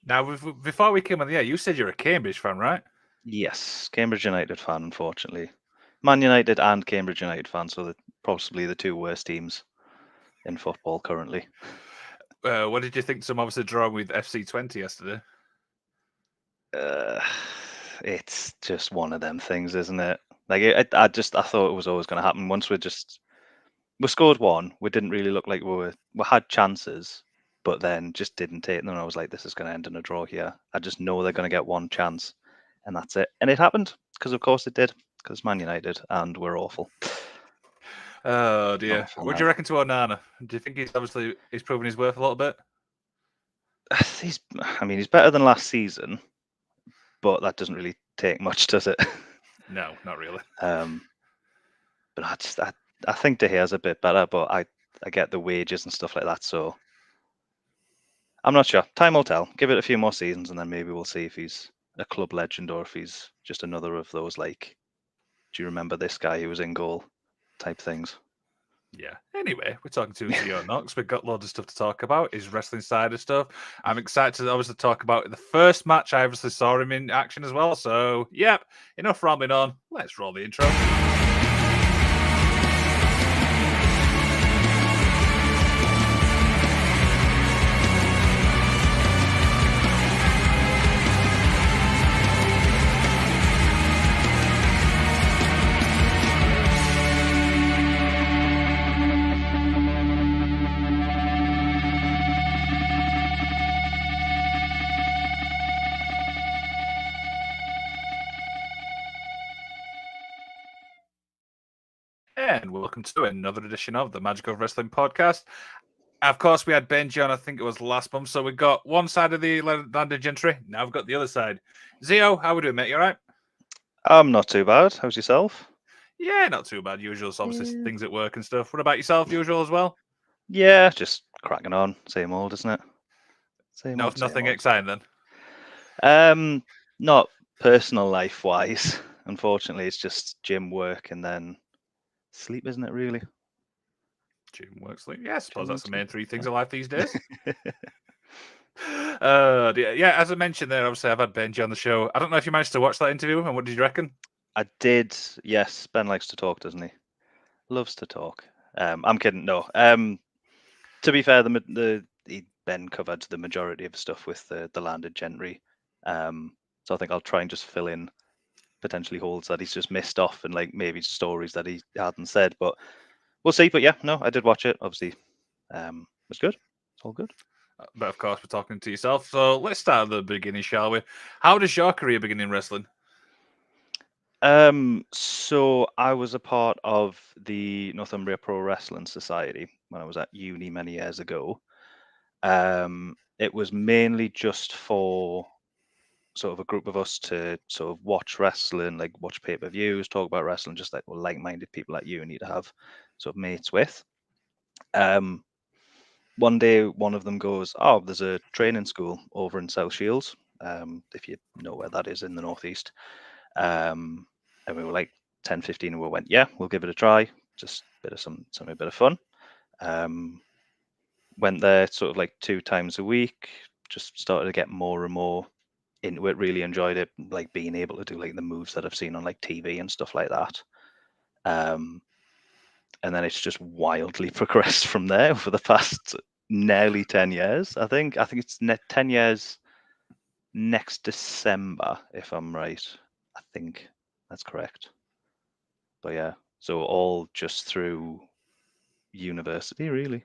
Now, before we came on the air, you said you're a Cambridge fan, right? Yes, Cambridge United fan, unfortunately. Man United and Cambridge United fan, so possibly the two worst teams in football currently. What did you think? Some obviously drawing with FC20 yesterday. It's just one of them things, isn't it? Like I thought it was always going to happen. Once we scored one, we didn't really look like we had chances, but then just didn't take them. And I was like, this is going to end in a draw here. I just know they're going to get one chance, and that's it. And it happened because, of course, it did. Because Man United, and we're awful. Oh dear. Awful What do now. you reckon to Onana? Do you think he's proven his worth a little bit? He's better than last season, but that doesn't really take much, does it? No, not really. But I think De Gea's a bit better, but I get the wages and stuff like that, so I'm not sure. Time will tell. Give it a few more seasons, and then maybe we'll see if he's a club legend or if he's just another of those, like, do you remember this guy who was in goal type things. Yeah. Anyway, we're talking to Theo Knox. We've got loads of stuff to talk about. His wrestling side of stuff. I'm excited to obviously talk about the first match. I obviously saw him in action as well. So, yep, enough rambling on. Let's roll the intro. And welcome to another edition of the Magic of Wrestling podcast. Of course, we had Benji on, I think it was last month. So we got one side of the Landen Gentry. Now we've got the other side. Zio, how we doing, mate? You all right? I'm not too bad. How's yourself? Yeah, not too bad. Usual, so obviously things at work and stuff. What about yourself? Usual as well? Yeah, just cracking on. Same old, isn't it? Same No, old. nothing exciting then. Not personal life wise. Unfortunately, it's just gym, work, and then sleep, isn't it? Really. Gym, work, sleep. Yeah, I suppose Gym, that's work, the sleep. main three things of life these days. Yeah, as I mentioned there, obviously I've had Benji on the show. I don't know if you managed to watch that interview, and what did you reckon? I did. Yes, Ben likes to talk, doesn't he? Loves to talk. I'm kidding. No. To be fair, Ben covered the majority of stuff with the Landed Gentry. So I think I'll try and just fill in potentially holes that he's just missed off and like maybe stories that he hadn't said. But we'll see. But yeah, no, I did watch it. Obviously, it was good. It's all good. But of course, we're talking to yourself. So let's start at the beginning, shall we? How does your career begin in wrestling? So I was a part of the Northumbria Pro Wrestling Society when I was at uni many years ago. It was mainly just for sort of a group of us to sort of watch wrestling, like watch pay-per-views, talk about wrestling, just like like-minded people at uni to have sort of mates with. One day, one of them goes, "Oh, there's a training school over in South Shields, if you know where that is in the northeast." And we were like 10, 15, and we went, "Yeah, we'll give it a try. Just a bit of something a bit of fun." Went there sort of like 2 times a week. Just started to get more and more into it. Really enjoyed it, like being able to do like the moves that I've seen on like TV and stuff like that. And then it's just wildly progressed from there over the past nearly 10 years. I think it's 10 years next December, if I'm right. I think that's correct. But yeah, so all just through university, really.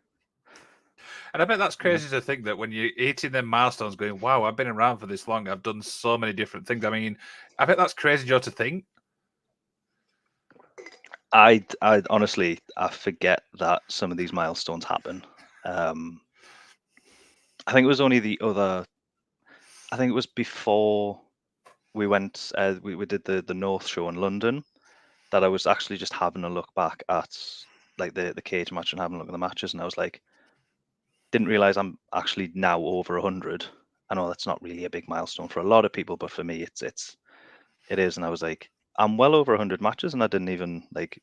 And I bet that's crazy to think that when you're hitting them milestones, going, "Wow, I've been around for this long. I've done so many different things." I mean, I bet that's crazy, Joe, to think. I honestly, I forget that some of these milestones happen. I think it was only I think it was before we went, we did the North show in London, that I was actually just having a look back at like the cage match and having a look at the matches, and I was like, didn't realize I'm actually now over 100. I know that's not really a big milestone for a lot of people, but for me, it is. And I was like, I'm well over 100 matches, and I didn't even like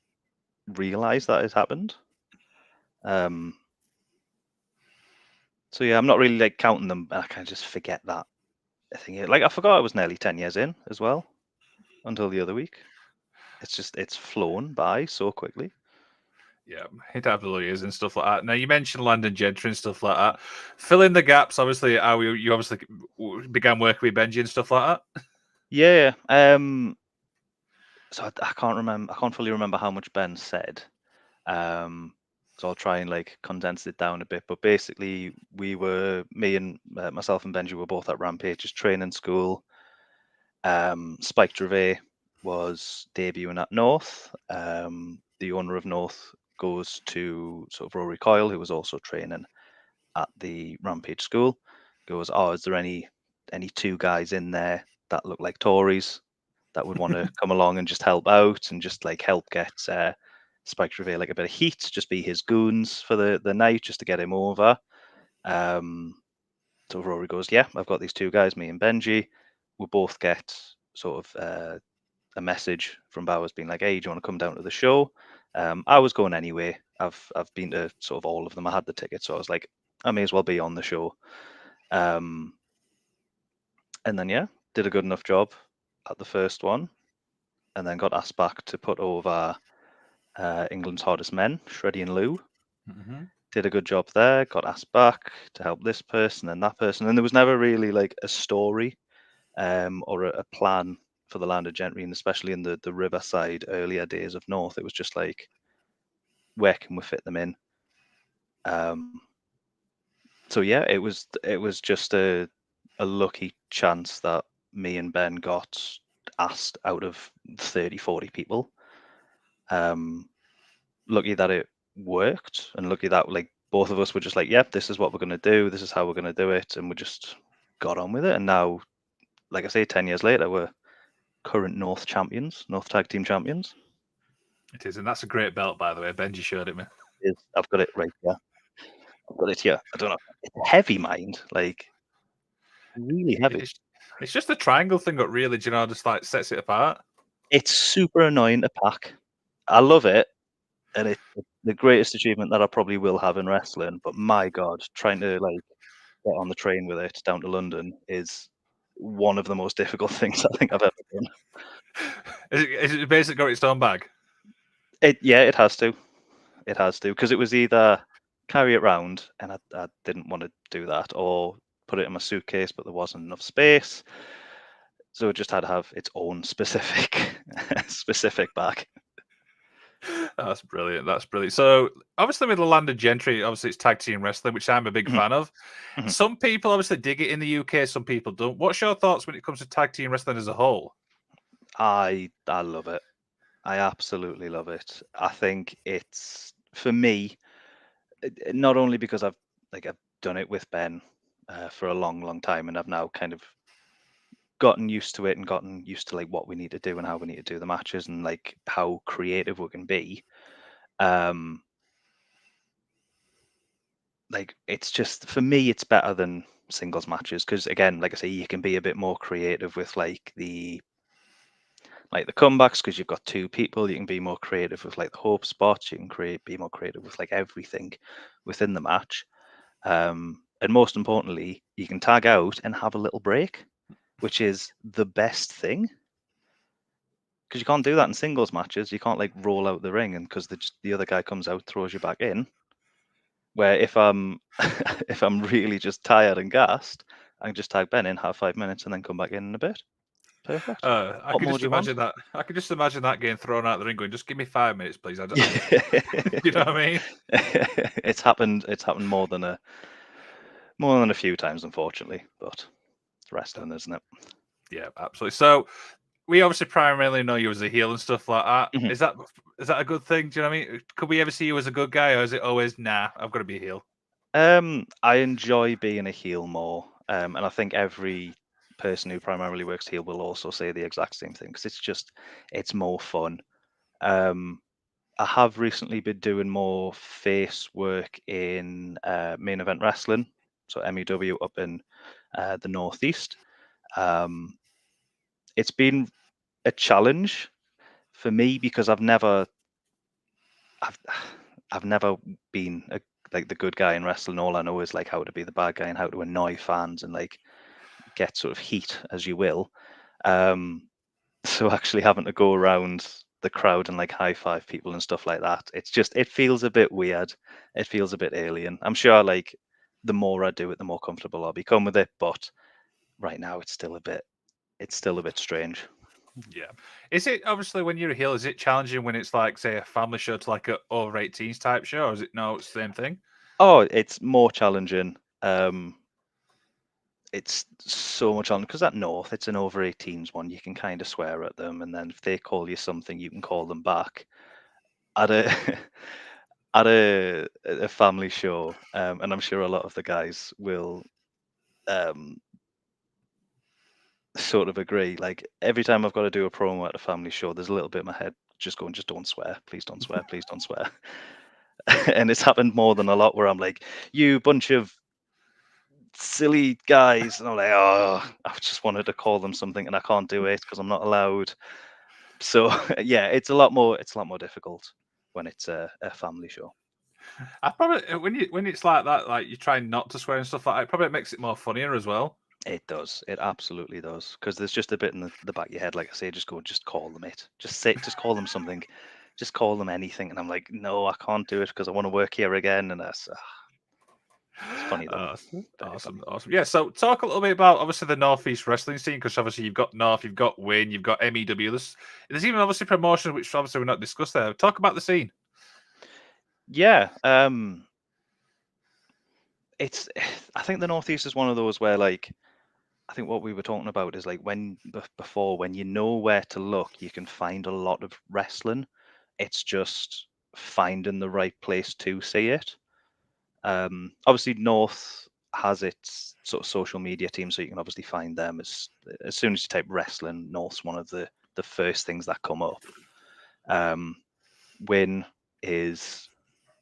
realize that it happened. So yeah, I'm not really like counting them, but I kind of just forget that I think I forgot I was nearly 10 years in as well until the other week. It's flown by so quickly. Yeah, it absolutely is and stuff like that. Now you mentioned Landen, Gentry and stuff like that. Fill in the gaps. Obviously, how you obviously began working with Benji and stuff like that. Yeah. So I can't remember. I can't fully remember how much Ben said. So I'll try and condense it down a bit. But basically, me and myself and Benji were both at Rampage's training school. Spike Gervais was debuting at North. The owner of North goes to sort of Rory Coyle, who was also training at the Rampage school. Goes, oh, is there any two guys in there that look like Tories that would want to come along and just help out and just help get Spike Gervais a bit of heat, just be his goons for the night, just to get him over. So Rory goes, yeah, I've got these two guys, me and Benji. We'll both get sort of a message from Bowers being like, hey, do you want to come down to the show? I was going anyway. I've been to sort of all of them. I had the ticket, so I was like, I may as well be on the show. And then yeah, did a good enough job at the first one, and then got asked back to put over England's hardest men, Shreddy and Lou. Mm-hmm. Did a good job there. Got asked back to help this person and that person, and there was never really a story or a plan for the Landen Gentry, and especially in the Riverside earlier days of North, it was just where can we fit them in? So yeah, it was just a lucky chance that me and Ben got asked out of 30, 40 people. Lucky that it worked, and lucky that both of us were just yep, this is what we're going to do, this is how we're going to do it, and we just got on with it. And now, like I say, 10 years later, we're current North champions, North Tag Team champions. It is, and that's a great belt, by the way. Benji showed it me. I've got it right here. I've got it here. I don't know. It's heavy, mind. Really heavy. It's just the triangle thing that really, just sets it apart. It's super annoying to pack. I love it, and it's the greatest achievement that I probably will have in wrestling. But my God, trying to get on the train with it down to London is one of the most difficult things I think I've ever done. Is it basically got its own bag? It has to. It has to, because it was either carry it round, and I didn't want to do that, or put it in my suitcase, but there wasn't enough space. So it just had to have its own specific bag. That's brilliant. That's brilliant. So obviously with the Landen Gentry, obviously it's tag team wrestling, which I'm a big fan of. Some people obviously dig it in the UK, some people don't. What's your thoughts when it comes to tag team wrestling as a whole? I love it. I absolutely love it. I think it's, for me, not only because I've done it with Ben for a long, long time, and I've now kind of gotten used to it and gotten used to what we need to do and how we need to do the matches and how creative we can be. It's just, for me, it's better than singles matches, because again, like I say, you can be a bit more creative with the comebacks, because you've got two people. You can be more creative with the hope spots. You can be more creative with everything within the match. And most importantly, you can tag out and have a little break, which is the best thing, because you can't do that in singles matches. You can't roll out the ring, and because the other guy comes out, throws you back in. Where if I'm if I'm really just tired and gassed, I can just tag Ben in, have 5 minutes, and then come back in a bit. Perfect. I What could more just do you want? imagine that. I could just imagine that getting thrown out the ring, going, "Just give me 5 minutes, please." You know what I mean? It's happened. It's happened more than a few times, unfortunately. But it's wrestling, isn't it? Yeah, absolutely. So we obviously primarily know you as a heel and stuff like that. Mhm. Is that a good thing? Do you know what I mean? Could we ever see you as a good guy, or is it always nah? I've got to be a heel. I enjoy being a heel more, and I think every person who primarily works heel will also say the exact same thing, because it's more fun. I have recently been doing more face work in main event wrestling, so MEW up in the Northeast. It's been a challenge for me, because I've never been the good guy in wrestling. All I know is how to be the bad guy and how to annoy fans and get sort of heat as you will. So actually having to go around the crowd and like high five people and stuff like that, it feels a bit weird. It feels a bit alien. I'm sure like the more I do it, the more comfortable I'll become with it. But right now it's still a bit strange. Yeah. Is it obviously when you're a heel, is it challenging when it's like, say, a family show to like a over 18s type show? Or is it no, it's the same thing? Oh, it's more challenging. It's so much on because at North, it's an over 18s one. You can kind of swear at them, and then if they call you something, you can call them back. At a at a family show, and I'm sure a lot of the guys will um, sort of agree. Like every time I've got to do a promo at a family show, there's a little bit in my head just going, just don't swear, please don't swear, please don't swear. And it's happened more than a lot where I'm like, you bunch of silly guys, and I'm like, oh, I just wanted to call them something and I can't do it because I'm not allowed. So yeah, it's a lot more difficult when it's a family show. I probably when it's like that, like you try not to swear and stuff like that, it probably makes it more funnier as well. It does. It absolutely does. Because there's just a bit in the back of your head, like I say, just call them it. Just call them something. Just call them anything. And I'm like, no, I can't do it because I want to work here again. And that's it's funny though. Awesome, Very awesome, funny. awesome. Yeah, so talk a little bit about obviously the Northeast wrestling scene because obviously you've got North, you've got Win, you've got MEW. There's even obviously promotions which obviously we're not discussed there. Talk about the scene. Yeah. It's I think the Northeast is one of those where like I think what we were talking about is like before when you know where to look, you can find a lot of wrestling. It's just finding the right place to see it. Obviously, North has its sort of social media team, so you can obviously find them as soon as you type wrestling. North's one of the first things that come up. Win is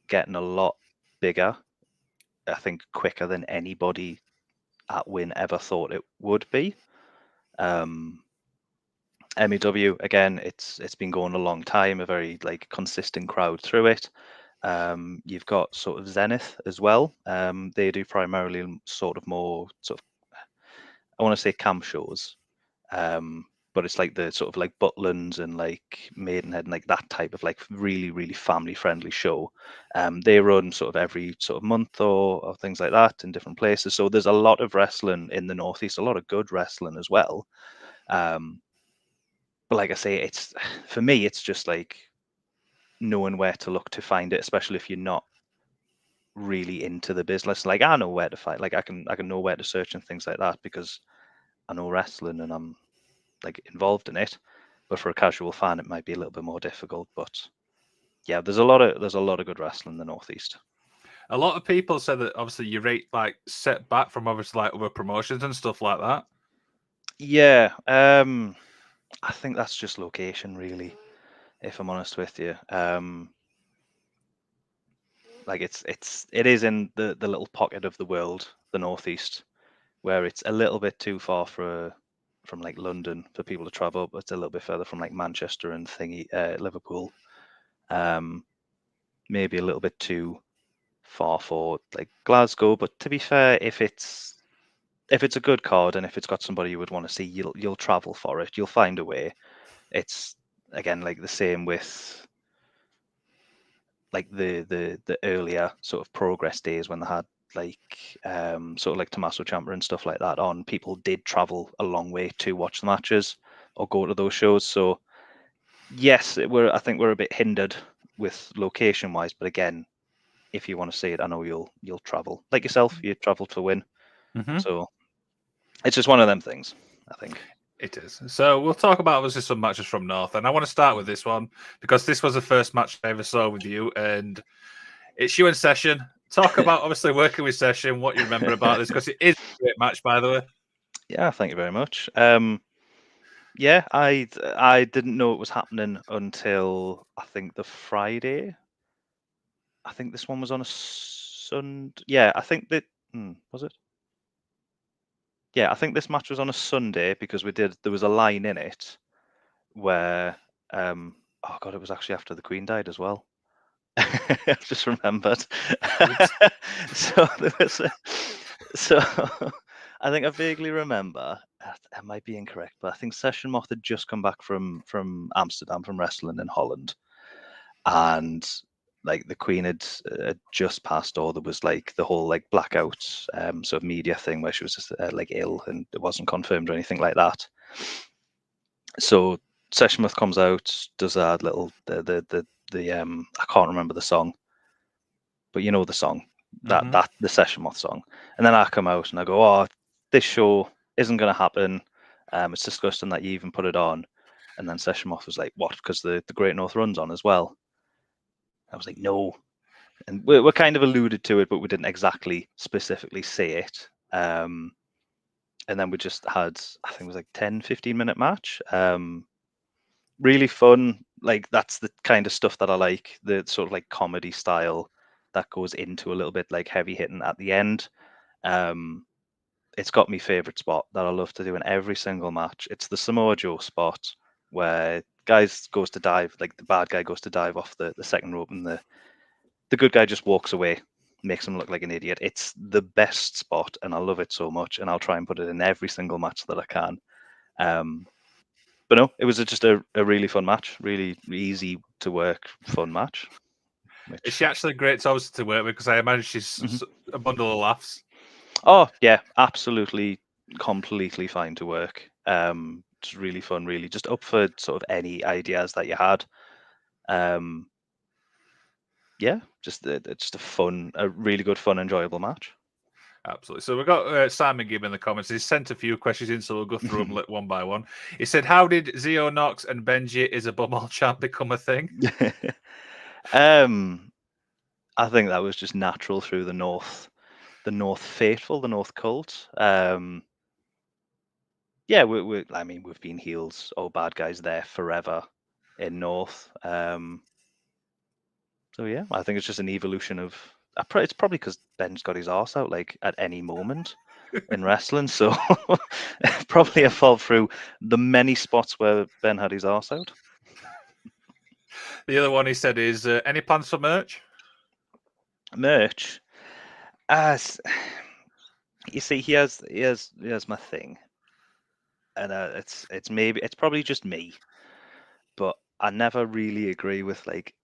getting a lot bigger. I think quicker than anybody at Win ever thought it would be. MEW again, it's been going a long time, a very like consistent crowd through it. You've got sort of Zenith as well. They do primarily sort of more sort of I want to say camp shows, but it's like the sort of like Butlands and like Maidenhead and like that type of like really family friendly show. They run sort of every sort of month or things like that in different places. So there's a lot of wrestling in the Northeast, a lot of good wrestling as well. But like I say, it's for me, it's just like knowing where to look to find it, especially if you're not really into the business. Like I know where to find, like I can know where to search and things like that because I know wrestling and I'm like involved in it. But for a casual fan, it might be a little bit more difficult. But yeah, there's a lot of good wrestling in the Northeast. A lot of people say that obviously you rate like set back from obviously like other promotions and stuff like that. Yeah, I think that's just location, really. If I'm honest with you, like it is in the little pocket of the world, the Northeast, where it's a little bit too far from like London for people to travel, but it's a little bit further from like Manchester and Liverpool. Maybe a little bit too far for like Glasgow, but to be fair, if it's a good card and if it's got somebody you would want to see, you'll travel for it. You'll find a way. It's again like the same with like the earlier sort of progress days when they had like sort of like Tommaso Ciampa and stuff like that on. People did travel a long way to watch the matches or go to those shows. So yes, I think we're a bit hindered with location wise, but again, if you want to see it, I know you'll travel. Like yourself, you travel to Win. Mm-hmm. So it's just one of them things, I think. It is. So we'll talk about obviously some matches from North, and I want to start with this one because this was the first match I ever saw with you, and it's you and Session. Talk about obviously working with Session, what you remember about this, because it is a great match, by the way. Yeah, thank you very much. Yeah, I didn't know it was happening until I think the Friday. I think this one was on a Sunday. Yeah, I think that was it. Yeah, I think this match was on a Sunday because there was a line in it where oh god, it was actually after the Queen died as well. I've just remembered. So there was so I think I vaguely remember. I might be incorrect, but I think Session Moth had just come back from Amsterdam, from wrestling in Holland, and like the Queen had just passed, or there was like the whole like blackout sort of media thing where she was just like ill and it wasn't confirmed or anything like that. So Session Moth comes out, does that little the I can't remember the song, but you know the song, that the Session Moth song. And then I come out and I go, oh, this show isn't going to happen. It's disgusting that you even put it on. And then Session Moth was like, what? Because the Great North Run's on as well. I was like, no. And we're kind of alluded to it, but we didn't exactly specifically say it. And then we just had, I think it was like 10, 15-minute match. Really fun. Like, that's the kind of stuff that I like, the sort of like comedy style that goes into a little bit like heavy hitting at the end. It's got my favorite spot that I love to do in every single match. It's the Samoa Joe spot where guys goes to dive, like the bad guy goes to dive off the second rope, and the good guy just walks away, makes him look like an idiot. It's the best spot, and I love it so much, and I'll try and put it in every single match that I can. But no, it was just a really fun match, really easy to work, fun match. Is she actually great to work with? Because I imagine she's a bundle of laughs. Oh yeah, absolutely, completely fine to work. It's really fun, really just up for sort of any ideas that you had. Yeah, just a really good, fun, enjoyable match. Absolutely. So we've got Simon Gibb in the comments. He's sent a few questions in, so we'll go through them one by one. He said, how did Zio Knox and Benji is a bumhole champ become a thing? I think that was just natural through the North faithful, the North cult. Yeah, I mean, we've been heels or bad guys there forever in North. So yeah, I think it's just an evolution of. It's probably because Ben's got his arse out like at any moment in wrestling, so probably a fall through the many spots where Ben had his arse out. The other one he said is, any plans for merch? Merch, as you see, he has my thing, and it's probably just me, but I never really agree with like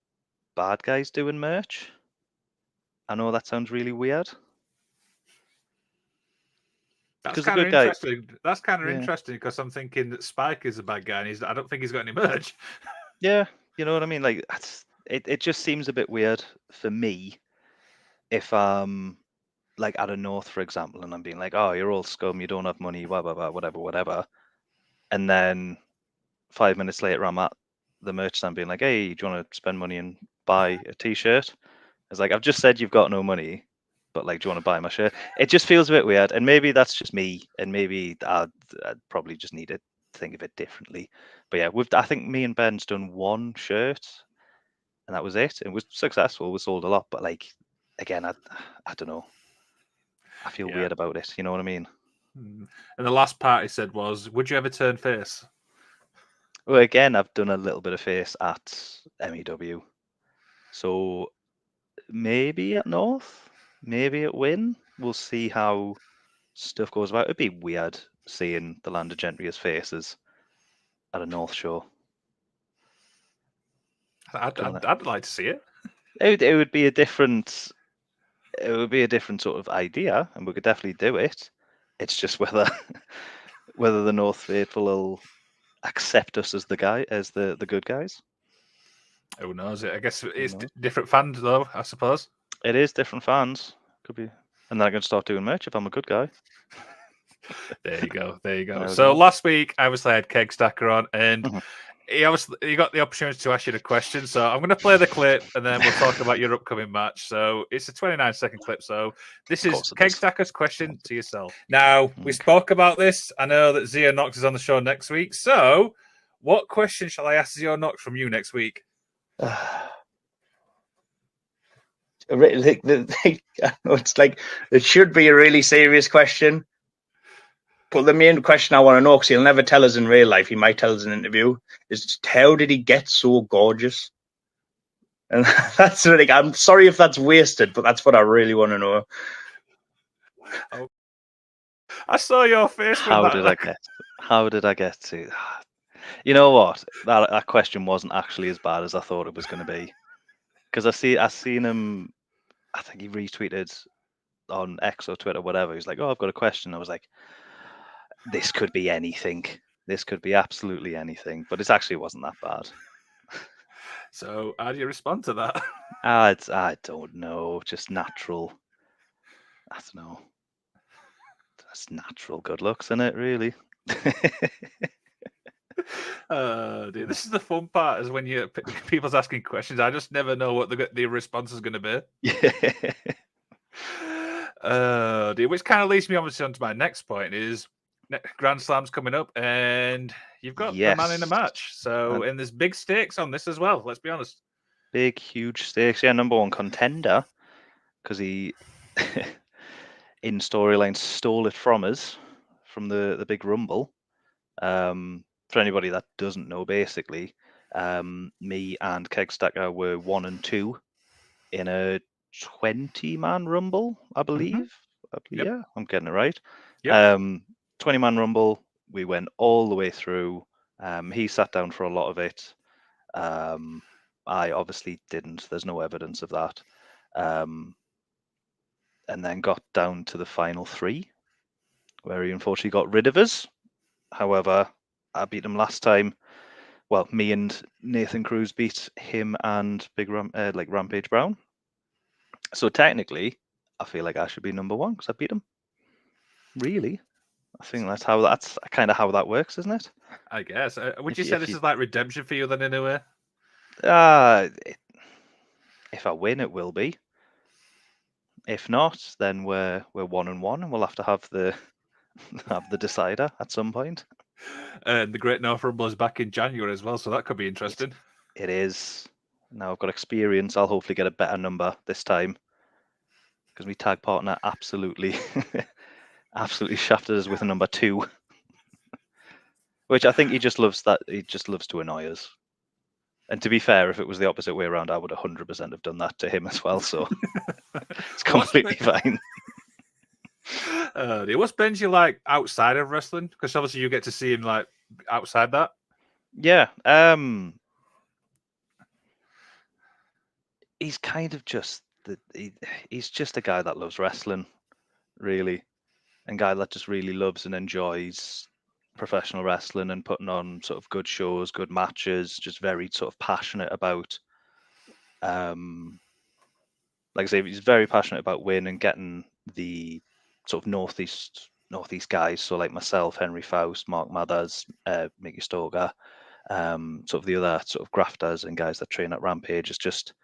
bad guys doing merch. I know that sounds really weird. That's kind of interesting. That's kind of interesting because I'm thinking that Spike is a bad guy, and I don't think he's got any merch. Yeah, you know what I mean. Like it just seems a bit weird for me if like at a North, for example, and I'm being like, oh, you're all scum, you don't have money, blah blah blah, whatever, and then 5 minutes later I'm at the merch stand being like, hey, do you want to spend money and buy a T-shirt? It's like, I've just said you've got no money, but like, do you want to buy my shirt? It just feels a bit weird, and maybe that's just me, and maybe I'd probably just need to think of it differently. But yeah, I think me and Ben's done one shirt, and that was it. It was successful. We sold a lot, but like, again, I don't know. I feel weird about it. You know what I mean? And the last part he said was, would you ever turn face? Well, again, I've done a little bit of face at MEW. So maybe at North, maybe at Win. We'll see how stuff goes about. It'd be weird seeing the Landen Gentry's faces at a North show. I'd like to see it. It would be a different. It would be a different sort of idea, and we could definitely do it. It's just whether the North faithful will accept us as the good guys. Who knows? I guess it's different fans, though. I suppose it is different fans. Could be, and then I can start doing merch if I'm a good guy. There you go. So last week, obviously, I had Keg Stacker on, and he got the opportunity to ask you the question. So I'm going to play the clip, and then we'll talk about your upcoming match. So it's a 29-second clip. So this is Keg Stacker's question to yourself. Now, we spoke about this. I know that Zio Knox is on the show next week. So what question shall I ask Zio Knox from you next week? It's like, it should be a really serious question. But the main question I want to know, because he'll never tell us in real life, he might tell us in an interview, is how did he get so gorgeous? And that's like, I'm sorry if that's wasted, but that's what I really want to know. I saw your face when How that. did I get? How did I get to? You know what? That question wasn't actually as bad as I thought it was going to be. Because I seen him. I think he retweeted on X or Twitter, whatever. He's like, "Oh, I've got a question." I was like, "This could be anything. This could be absolutely anything." But it actually wasn't that bad. So, how do you respond to that? I don't know. Just natural. I don't know. That's natural good looks, isn't it? Really. Dude, this is the fun part. Is when people's asking questions. I just never know what the response is going to be. Yeah. Dude, which kind of leads me obviously onto my next point is Grand Slam's coming up, and you've got the man in the Yes. match. So, and there's big stakes on this as well. Let's be honest. Big, huge stakes. Yeah, number one contender because he, in storyline, stole it from us from the big Rumble. For anybody that doesn't know, basically, me and Kegstacker were 1 and 2 in a 20-man Rumble, I believe. Yep. Yeah, I'm getting it right. Yep. 20-man Rumble. We went all the way through. He sat down for a lot of it. I obviously didn't. There's no evidence of that. And then got down to the final 3, where he unfortunately got rid of us. However, I beat him last time. Well, me and Nathan Cruz beat him and Rampage Brown. So technically, I feel like I should be number 1 because I beat him. Really, I think that's kind of how that works, isn't it? I guess. Would you say this is like redemption for you then in a way? If I win, it will be. If not, then we're 1 and 1, and we'll have to have the decider at some point. And the Great North Rumble is back in January as well, so that could be interesting. It is. Now I've got experience. I'll hopefully get a better number this time because my tag partner absolutely shafted us with a number 2, which I think he just loves that. He just loves to annoy us. And to be fair, if it was the opposite way around, I would 100% have done that to him as well. So it's completely fine. What's Benji like outside of wrestling? Because obviously you get to see him like outside that. Yeah. He's kind of just he's just a guy that loves wrestling, really, and guy that just really loves and enjoys professional wrestling and putting on sort of good shows, good matches. Just very sort of passionate about. Like I say, he's very passionate about winning and getting the sort of northeast guys. So like myself, Henry Faust, Mark Mathers, Mickey Stoker, sort of the other sort of grafters and guys that train at Rampage is just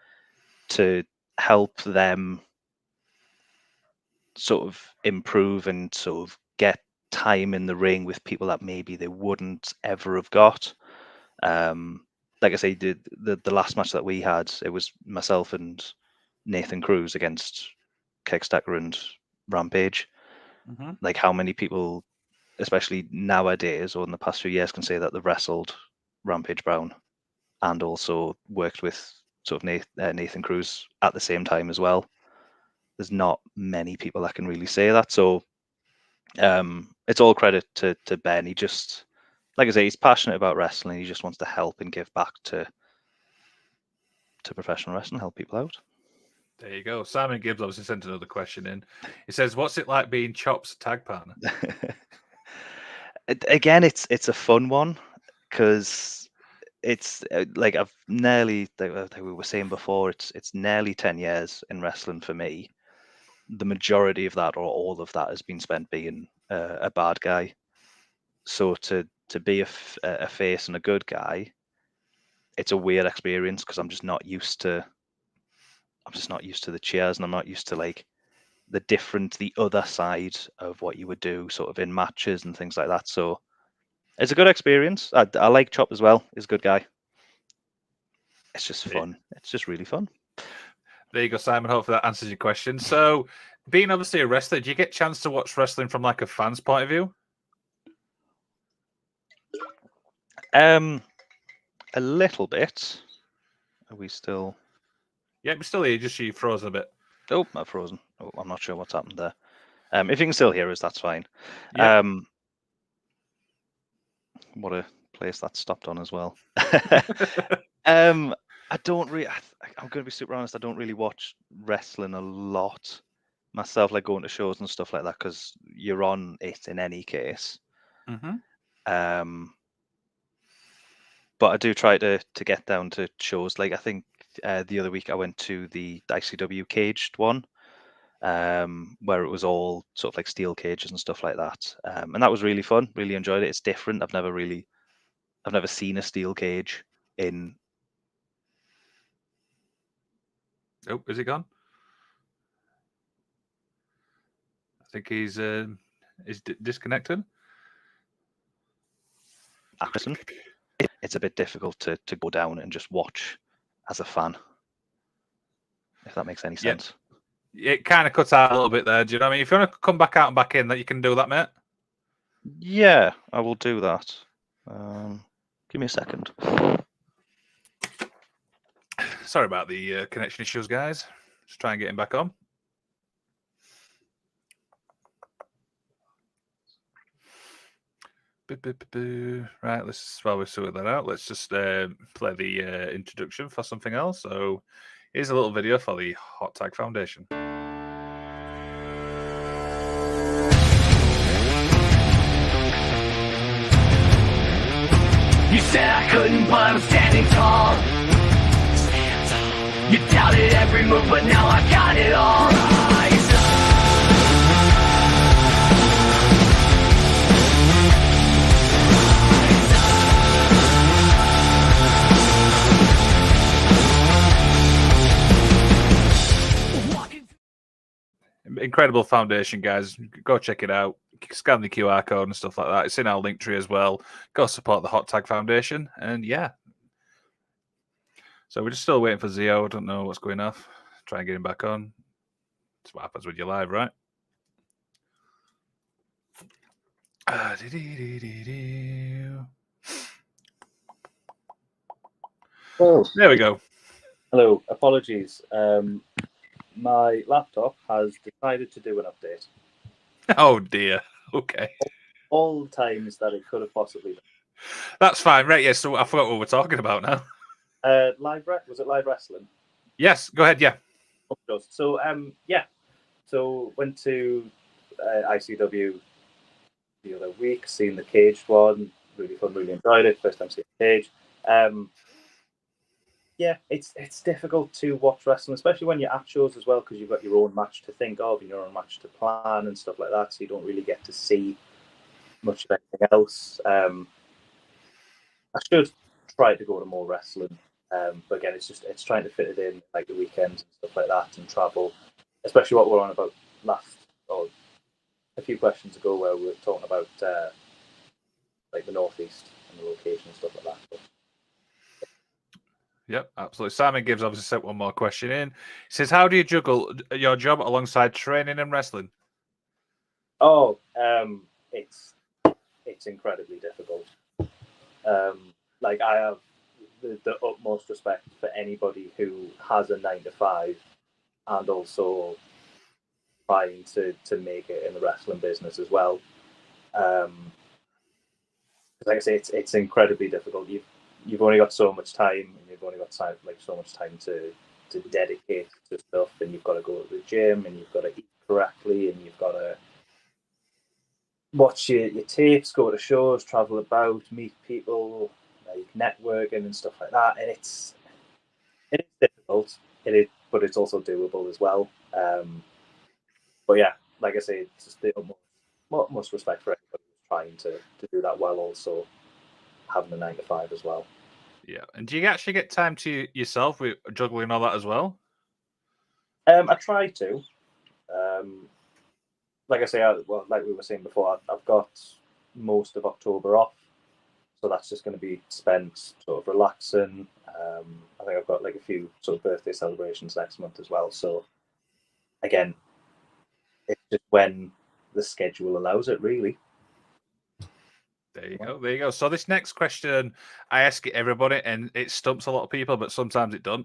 to help them sort of improve and sort of get time in the ring with people that maybe they wouldn't ever have got. Like I say, the last match that we had, it was myself and Nathan Cruz against Kegstacker and Rampage. Mm-hmm. Like how many people, especially nowadays or in the past few years, can say that they've wrestled Rampage Brown and also worked with sort of Nathan Cruz at the same time as well. There's not many people that can really say that. So it's all credit to Ben. He just, like I say, he's passionate about wrestling. He just wants to help and give back to professional wrestling, help people out. There you go. Simon Gibbs obviously sent another question in. He says, "What's it like being Chop's tag partner?" Again, it's a fun one because it's like I've nearly, like we were saying before, it's nearly 10 years in wrestling for me. The majority of that, or all of that, has been spent being a bad guy. So to be a face and a good guy, it's a weird experience because I'm just not used to the cheers, and I'm not used to like the other side of what you would do sort of in matches and things like that. So it's a good experience. I like Chop as well. He's a good guy. It's just fun. It's just really fun. There you go, Simon. Hopefully that answers your question. So, being obviously a wrestler, do you get a chance to watch wrestling from like a fan's point of view? A little bit. Are we still? Yeah, but still here. Just you frozen a bit. Oh, I'm frozen. Oh, I'm not sure what's happened there. If you can still hear us, that's fine. Yep. What a place that stopped on as well. I don't really. I'm going to be super honest. I don't really watch wrestling a lot myself, like going to shows and stuff like that, because you're on it in any case. Mm-hmm. But I do try to get down to shows. Like I think the other week I went to the ICW caged one, where it was all sort of like steel cages and stuff like that, and that was really fun. Really enjoyed it. It's different. I've never seen a steel cage in. Oh, is he gone? I think he's disconnected. Action. It's a bit difficult to go down and just watch as a fan, if that makes any sense. It kind of cuts out a little bit there. Do you know what I mean? If you want to come back out and back in, that you can do that, mate. Yeah, I will do that. Give me a second. Sorry about the connection issues, guys. Just try and get him back on. Right, while we're sorting that out, let's just play the introduction for something else. So here's a little video for the Hot Tag Foundation. You said I couldn't, but I'm standing tall. You doubted every move, but now I got it all. Rise up. Incredible foundation, guys. Go check it out. Scan the QR code and stuff like that. It's in our link tree as well. Go support the Hot Tag Foundation. And yeah. So we're just still waiting for Zio. I don't know what's going off. Try and get him back on. That's what happens when you're live, right? Oh, There we go. hello. Apologies. My laptop has decided to do an update. Oh dear. Okay. All the times that it could have possibly done. That's fine. Right, yes. So I forgot what we're talking about now. Was it live wrestling? Yes, go ahead, yeah. So yeah. So went to ICW the other week, seen the caged one. Really fun, really enjoyed it. First time seeing the cage. Yeah, it's difficult to watch wrestling, especially when you're at shows as well, because you've got your own match to think of and your own match to plan and stuff like that. So you don't really get to see much of anything else. I should try to go to more wrestling, but again, it's trying to fit it in like the weekends and stuff like that, and travel. Especially what we're on about a few questions ago, where we were talking about like the Northeast and the location and stuff like that. But, Yep, absolutely. Simon Gibbs obviously sent one more question in. He says, how do you juggle your job alongside training and wrestling? it's incredibly difficult. Like I have the utmost respect for anybody who has a 9 to 5 and also trying to make it in the wrestling business as well. Like I say, it's incredibly difficult. You've only got so much time, and you've only got so much time to dedicate to stuff, and you've got to go to the gym, and you've got to eat correctly, and you've got to watch your tapes, go to shows, travel about, meet people, like networking and stuff like that. And it is difficult. But it's also doable as well. But yeah, like I say, it's just the utmost respect for everybody who's trying to do that while also having a 9 to 5 as well. Yeah. And do you actually get time to yourself with juggling all that as well? I try to. Like I say, like we were saying before, I've got most of October off, so that's just going to be spent sort of relaxing. I think I've got like a few sort of birthday celebrations next month as well. So again, it's just when the schedule allows it, really. There you go. There you go. So this next question, I ask it everybody, and it stumps a lot of people, but sometimes it doesn't.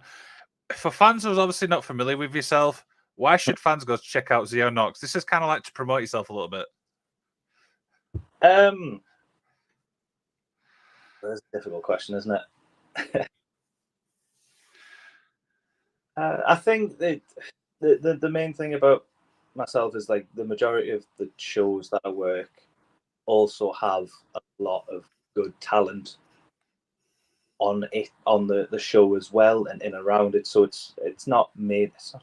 For fans who's obviously not familiar with yourself, Why should fans go check out Zio Knox? This is kind of like to promote yourself a little bit. That's a difficult question, isn't it? I think that the main thing about myself is like the majority of the shows that I work also have a lot of good talent on the show as well and in and around it. So it's not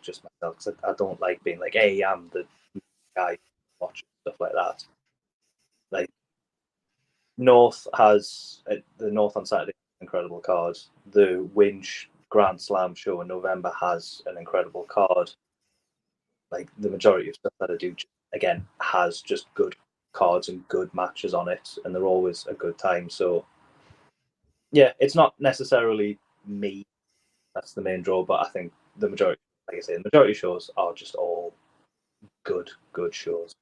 just myself, because I don't like being like, hey, I'm the guy watching stuff like that. Like North has the North on Saturday, incredible card. The Winch Grand Slam show in November has an incredible card. Like the majority of stuff that I do, again, has just good cards and good matches on it, and they're always a good time. So yeah, it's not necessarily me that's the main draw, but I think the majority, like I say, the majority of shows are just all good shows.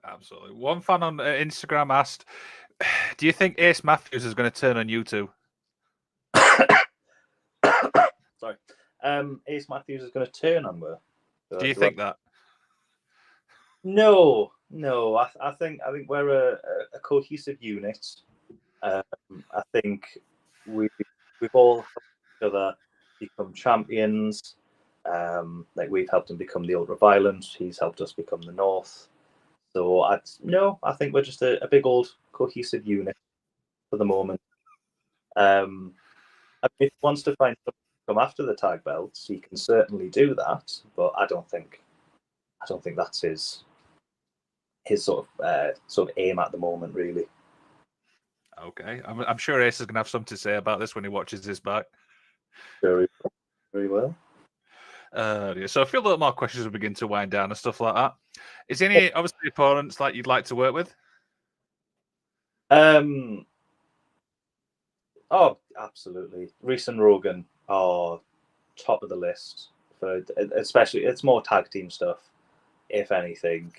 Absolutely. One fan on Instagram asked, "Do you think Ace Matthews is going to turn on you two?" Sorry, Ace Matthews is going to turn on me. Do you think that? No. I think we're a cohesive unit. I think we've all helped each other become champions. Like we've helped him become the Ultra Violent. He's helped us become the North. So I think we're just a big old cohesive unit for the moment. I mean, if he wants to find something to come after the tag belts, he can certainly do that. But I don't think that's his sort of aim at the moment, really. Okay, I'm sure Ace is going to have something to say about this when he watches this back. Very well. Yeah, so a few little more questions will begin to wind down and stuff like that. Is there any obviously opponents like you'd like to work with? Oh, absolutely. Reese and Rogan are top of the list for, especially it's more tag team stuff, if anything.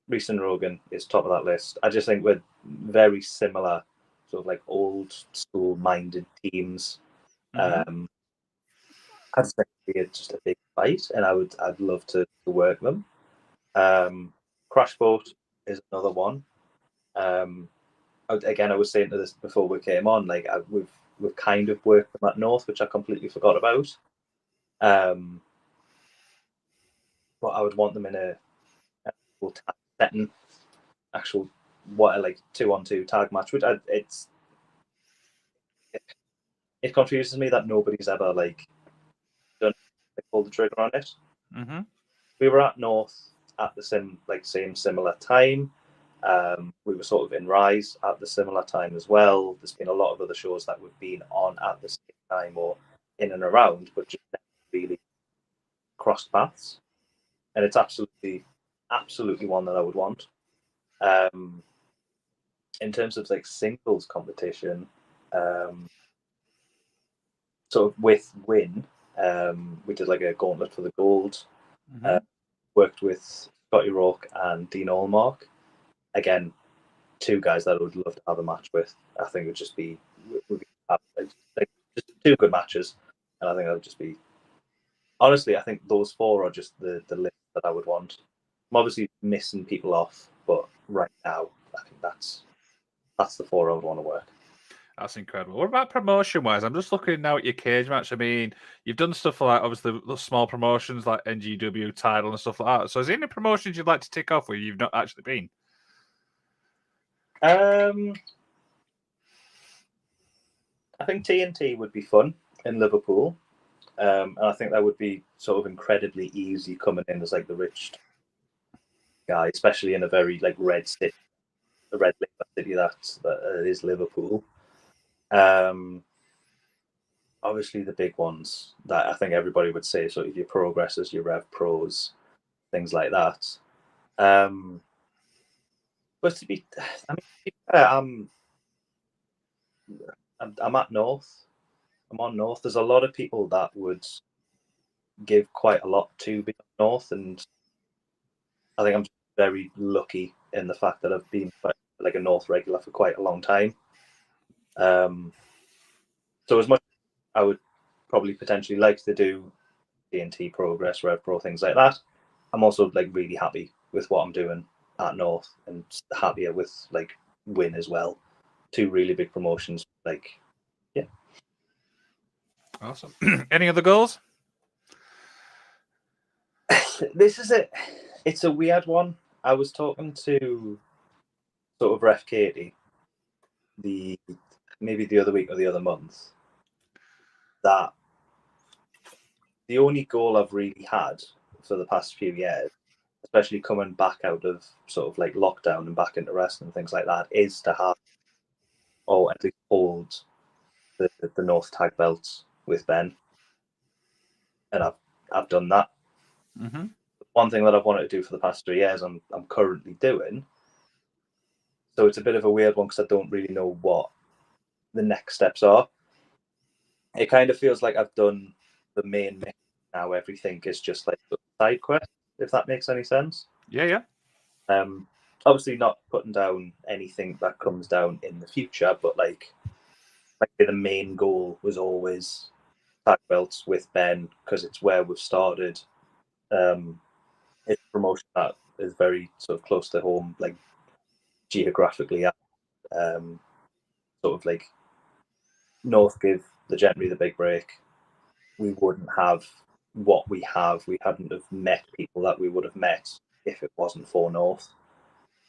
Reese and Rogan is top of that list. I just think we're very similar, sort of like old school minded teams. Mm-hmm. I just think it's just a big fight, and I'd love to work them. Crash Boat is another one. Again, I was saying to this before we came on, like we've kind of worked them at North, which I completely forgot about. But I would want them in a actual tag setting, actual like 2-on-2 tag match. Which it confuses me that nobody's ever like done pulled the trigger on it. Mm-hmm. We were at North at the same similar time. We were sort of in Rise at the similar time as well. There's been a lot of other shows that we've been on at the same time or in and around, but just never really crossed paths. And it's absolutely one that I would want. In terms of like singles competition, sort of with Win, we did like a gauntlet for the gold. Mm-hmm. Worked with Scotty Rourke and Dean Allmark. Again, two guys that I would love to have a match with. I think it would just be just two good matches, and I think that would just be. Honestly, I think those four are just the list that I would want. I'm obviously missing people off, but right now, I think that's the four I would want to work. That's incredible. What about promotion-wise? I'm just looking now at your cage match. I mean, you've done stuff like obviously the small promotions like NGW title and stuff like that. So, is there any promotions you'd like to tick off where you've not actually been? I think TNT would be fun in Liverpool, and I think that would be sort of incredibly easy coming in as like the rich guy, especially in a very like red city, the red city that is Liverpool. Obviously the big ones that I think everybody would say, so if your progresses, your Rev Pros, things like that. But to be, I mean, I'm at North. I'm on North. There's a lot of people that would give quite a lot to be on North, and I think I'm very lucky in the fact that I've been like a North regular for quite a long time. So as much as I would probably potentially like to do TNT, Progress, Rev Pro, things like that. I'm also like really happy with what I'm doing at North, and happier with like Win as well. 2 really big promotions. Like, yeah. Awesome. Any other goals? This is it. It's a weird one. I was talking to sort of Ref Katie maybe the other week or the other month, that the only goal I've really had for the past few years, especially coming back out of sort of like lockdown and back into wrestling and things like that, is to have, or at least hold, the North tag belts with Ben, and I've done that. Mm-hmm. One thing that I've wanted to do for the past 3 years, I'm currently doing. So it's a bit of a weird one because I don't really know what the next steps are. It kind of feels like I've done the main mission now. Everything is just like a side quest, if that makes any sense. Yeah. Obviously not putting down anything that comes down in the future, but like the main goal was always tag belts with Ben because it's where we've started. It's a promotion that is very sort of close to home, like geographically. Sort of like North give the Gentry the big break, we wouldn't have what we have. We hadn't have met people that we would have met if it wasn't for North.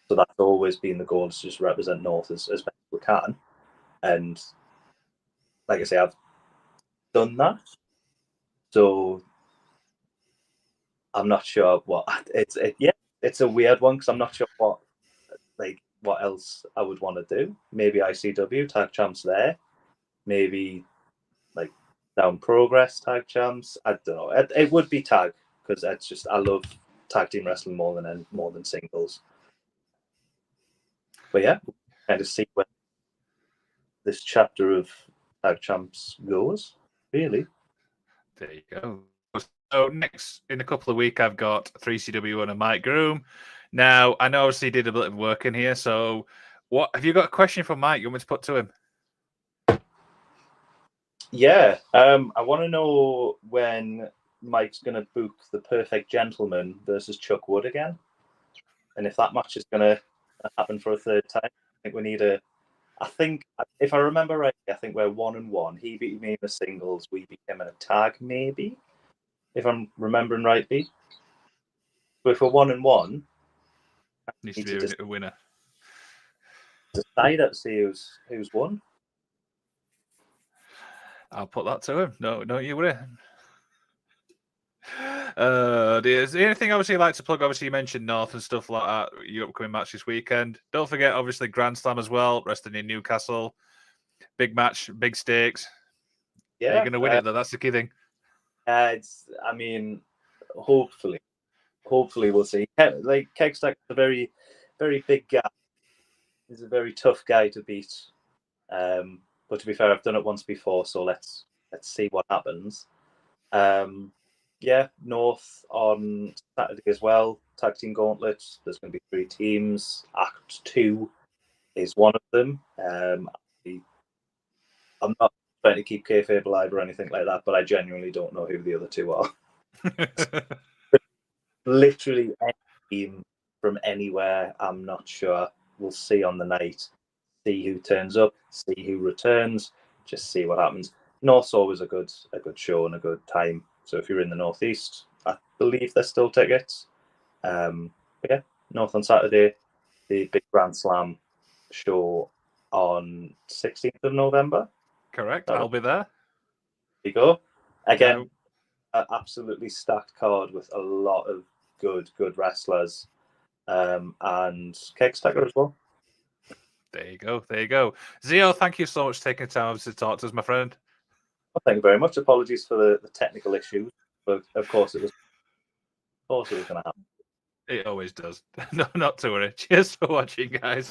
So that's always been the goal, to just represent North as best we can. And like I say, I've done that. So I'm not sure what it's a weird one because I'm not sure what else I would want to do. Maybe ICW tag champs there. Maybe like down Progress tag champs. I don't know. It would be tag because it's just I love tag team wrestling more than singles. But yeah, kind of see where this chapter of tag champs goes. Really. There you go. So next, in a couple of weeks, I've got 3CW and a Mike Groom. Now, I know obviously you did a bit of work in here, so what have you got a question for Mike you want me to put to him? Yeah, I want to know when Mike's going to book the Perfect Gentleman versus Chuck Wood again, and if that match is going to happen for a third time. I think we need a. I think if I remember right, I think we're 1-1. He beat me in the singles. We beat him in a tag, maybe, if I'm remembering rightly. But if we're 1-1, Needs to be a winner. Decide to see who's won. I'll put that to him. No, you worry. Is there anything obviously you'd like to plug? Obviously, you mentioned North and stuff like that. Your upcoming match this weekend. Don't forget, obviously, Grand Slam as well. Wrestling in Newcastle. Big match, big stakes. Yeah, you're going to win it though. That's the key thing. Hopefully we'll see. Like Kegstack is a very, very big guy. He's a very tough guy to beat. But to be fair, I've done it once before, so let's see what happens. North on Saturday as well. Tag team gauntlet. There's going to be 3 teams. Act 2 is one of them. I'm not trying to keep kayfabe alive or anything like that, but I genuinely don't know who the other 2 are. Literally any team from anywhere, I'm not sure. We'll see on the night. See who turns up, see who returns, just see what happens. North's always a good show and a good time. So if you're in the Northeast, I believe there's still tickets. North on Saturday, the big Grand Slam show on 16th of November. Correct. I'll be there. There you go. Again, an absolutely stacked card with a lot of good wrestlers, and Kegstacker as well. There you go. Zio, thank you so much for taking the time to talk to us, my friend. Well, thank you very much. Apologies for the technical issues, but of course it was going to happen. It always does. No, not to worry. Cheers for watching, guys.